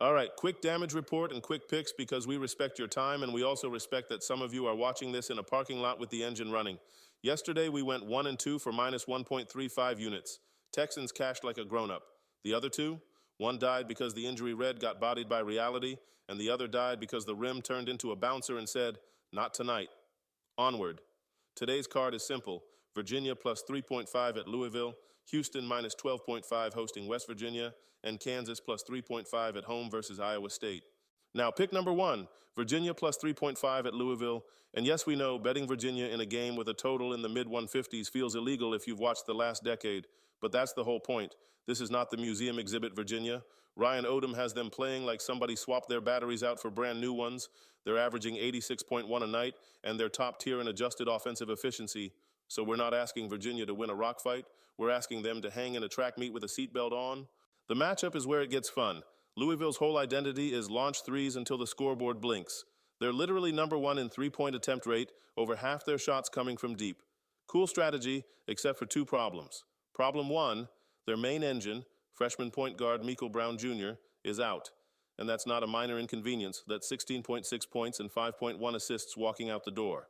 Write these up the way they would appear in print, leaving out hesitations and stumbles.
All right, quick damage report and quick picks because we respect your time and we also respect that some of you are watching this in a parking lot with the engine running. Yesterday we went 1 and 2 for minus 1.35 units. Texans cashed like a grown-up. The other two? One died because the injury red got bodied by reality, and the other died because the rim turned into a bouncer and said, "Not tonight." Onward. Today's card is simple. Virginia plus 3.5 at Louisville, Houston minus 12.5 hosting West Virginia, and Kansas plus 3.5 at home versus Iowa State. Now, pick number one, Virginia plus 3.5 at Louisville. And yes, we know betting Virginia in a game with a total in the mid-150s feels illegal if you've watched the last decade. But that's the whole point. This is not the museum exhibit, Virginia. Ryan Odom has them playing like somebody swapped their batteries out for brand new ones. They're averaging 86.1 a night, and they're top tier in adjusted offensive efficiency. So we're not asking Virginia to win a rock fight. We're asking them to hang in a track meet with a seatbelt on. The matchup is where it gets fun. Louisville's whole identity is launch threes until the scoreboard blinks. They're literally number one in three-point attempt rate, over half their shots coming from deep. Cool strategy, except for two problems. Problem one, their main engine, freshman point guard Michael Brown Jr., is out. And that's not a minor inconvenience. That's 16.6 points and 5.1 assists walking out the door.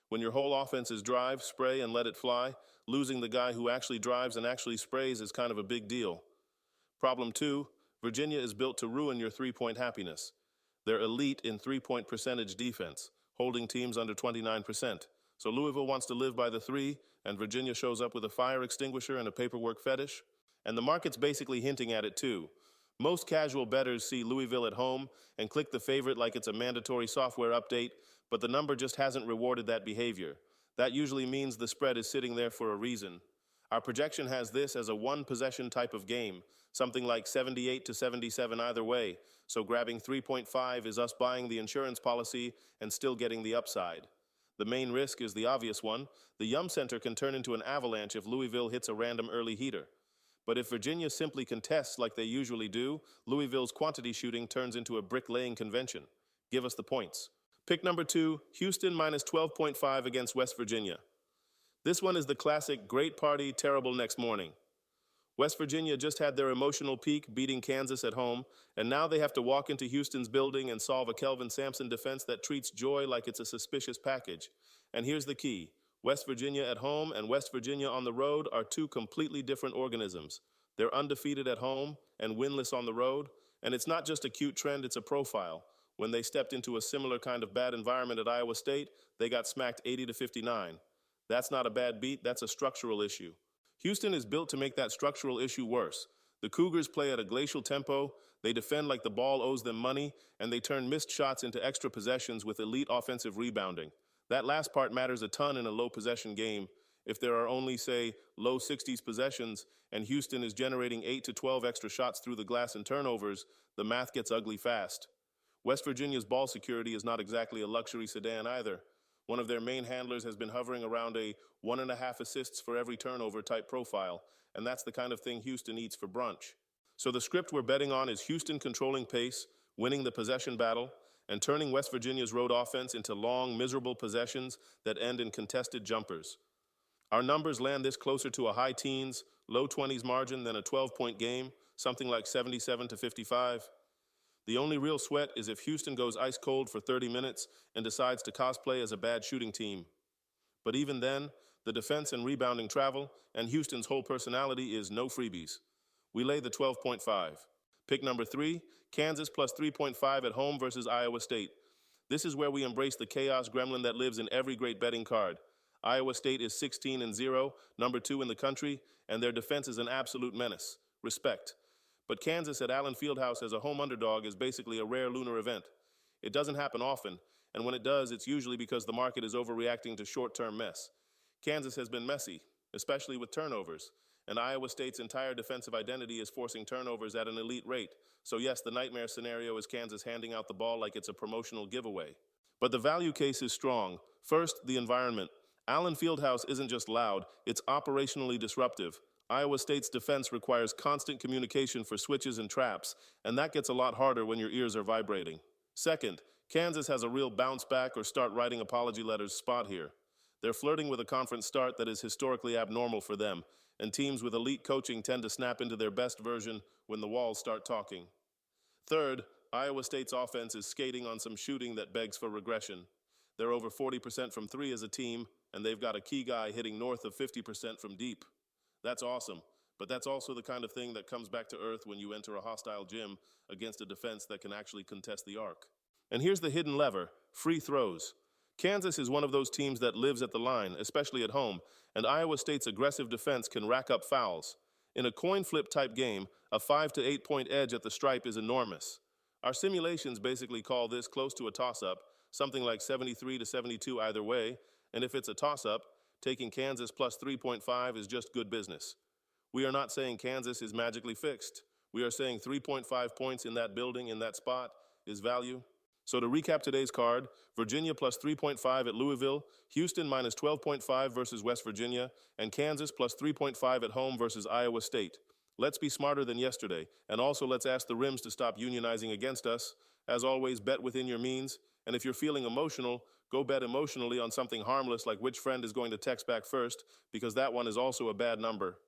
When your whole offense is drive, spray, and let it fly, losing the guy who actually drives and actually sprays is kind of a big deal. Problem two, Virginia is built to ruin your three-point happiness. They're elite in three-point percentage defense, holding teams under 29%. So Louisville wants to live by the three, and Virginia shows up with a fire extinguisher and a paperwork fetish. And the market's basically hinting at it too. Most casual bettors see Louisville at home and click the favorite like it's a mandatory software update, but the number just hasn't rewarded that behavior. That usually means the spread is sitting there for a reason. Our projection has this as a one-possession type of game, something like 78 to 77 either way, so grabbing 3.5 is us buying the insurance policy and still getting the upside. The main risk is the obvious one. The Yum Center can turn into an avalanche if Louisville hits a random early heater. But if Virginia simply contests like they usually do, Louisville's quantity shooting turns into a bricklaying convention. Give us the points. Pick number two, Houston minus 12.5 against West Virginia. This one is the classic great party, terrible next morning. West Virginia just had their emotional peak beating Kansas at home, and now they have to walk into Houston's building and solve a Kelvin Sampson defense that treats joy like it's a suspicious package. And here's the key. West Virginia at home and West Virginia on the road are two completely different organisms. They're undefeated at home and winless on the road, and it's not just a cute trend, it's a profile. When they stepped into a similar kind of bad environment at Iowa State, they got smacked 80 to 59. That's not a bad beat, that's a structural issue. Houston is built to make that structural issue worse. The Cougars play at a glacial tempo, they defend like the ball owes them money, and they turn missed shots into extra possessions with elite offensive rebounding. That last part matters a ton in a low possession game. If there are only, say, low 60s possessions, and Houston is generating 8 to 12 extra shots through the glass and turnovers, the math gets ugly fast. West Virginia's ball security is not exactly a luxury sedan either. One of their main handlers has been hovering around a 1.5 assists for every turnover type profile, and that's the kind of thing Houston eats for brunch. So the script we're betting on is Houston controlling pace, winning the possession battle, and turning West Virginia's road offense into long, miserable possessions that end in contested jumpers. Our numbers land this closer to a high teens, low 20s margin than a 12-point game, something like 77 to 55. The only real sweat is if Houston goes ice cold for 30 minutes and decides to cosplay as a bad shooting team. But even then, the defense and rebounding travel, and Houston's whole personality is no freebies. We lay the 12.5. Pick number three, Kansas plus 3.5 at home versus Iowa State. This is where we embrace the chaos gremlin that lives in every great betting card. Iowa State is 16-0, number 2 in the country, and their defense is an absolute menace. Respect. But Kansas at Allen Fieldhouse as a home underdog is basically a rare lunar event. It doesn't happen often, and when it does, it's usually because the market is overreacting to short-term mess. Kansas has been messy, especially with turnovers, and Iowa State's entire defensive identity is forcing turnovers at an elite rate. So yes, the nightmare scenario is Kansas handing out the ball like it's a promotional giveaway. But the value case is strong. First, the environment. Allen Fieldhouse isn't just loud, it's operationally disruptive. Iowa State's defense requires constant communication for switches and traps, and that gets a lot harder when your ears are vibrating. Second, Kansas has a real bounce back or start writing apology letters spot here. They're flirting with a conference start that is historically abnormal for them, and teams with elite coaching tend to snap into their best version when the walls start talking. Third, Iowa State's offense is skating on some shooting that begs for regression. They're over 40% from three as a team, and they've got a key guy hitting north of 50% from deep. That's awesome, but that's also the kind of thing that comes back to earth when you enter a hostile gym against a defense that can actually contest the arc. And here's the hidden lever: free throws. Kansas is one of those teams that lives at the line, especially at home, and Iowa State's aggressive defense can rack up fouls. In a coin flip type game, a 5 to 8 point edge at the stripe is enormous. Our simulations basically call this close to a toss-up, something like 73 to 72 either way, and if it's a toss-up, taking Kansas plus 3.5 is just good business. We are not saying Kansas is magically fixed. We are saying 3.5 points in that building, in that spot, is value. So to recap today's card, Virginia plus 3.5 at Louisville, Houston minus 12.5 versus West Virginia, and Kansas plus 3.5 at home versus Iowa State. Let's be smarter than yesterday, and also let's ask the rims to stop unionizing against us. As always, bet within your means, and if you're feeling emotional, go bet emotionally on something harmless like which friend is going to text back first, because that one is also a bad number.